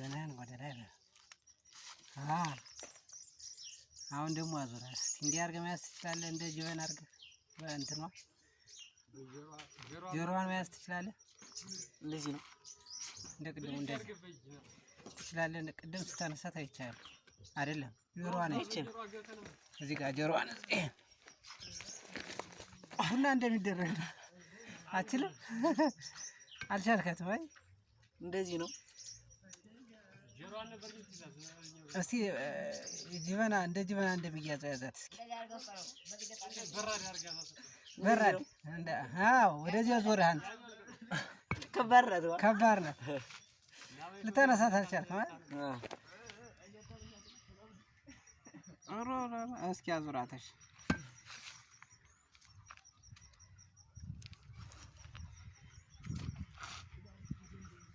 ማዕዘንህን ወደ ላይ በል። አሁን ደግሞ አዙረህ እስኪ እንዲህ አድርገህ መያዝ ትችላለህ። እንደ ጅበን አድርገህ በእንትኗ ጆሮዋን መያዝ ትችላለህ። እንደዚህ ነው እንደ ቅድሙ እንደዚህ ትችላለህ። እንደ ቅድም ስታነሳት አይቻልም አይደለም። ጆሮዋን አይቻልም። እዚህ ጋር ጆሮዋን ቡና እንደሚደረግ ነው። አችልም አልቻልካትም። አይ እንደዚህ ነው። እስቲ ጅበና እንደ ጅበና እንደሚያዝ ያዛት እስኪ በራድ እንደ ወደዚያ ዞረህ አንተ ከባድ ናት። ልታነሳት አልቻልክም አይደል? እስኪ አዙራተሽ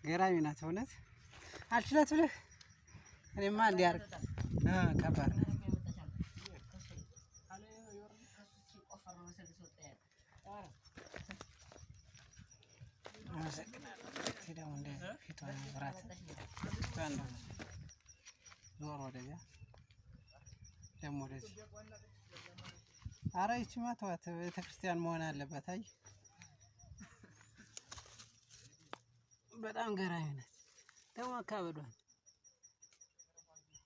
ገራሚ ናት እውነት። አልችላት ብለህ እኔማ እንዲህ አድርግ ከባድ ናት። ደግሞ እንደዚህ ፊቷን ብራት ዞር ወደዚያ ደግሞ ወደዚህ። ኧረ ይቺማ ተዋት፣ ቤተክርስቲያን መሆን አለበት። አይ በጣም ገራሚ ናት ደግሞ አካበዷል።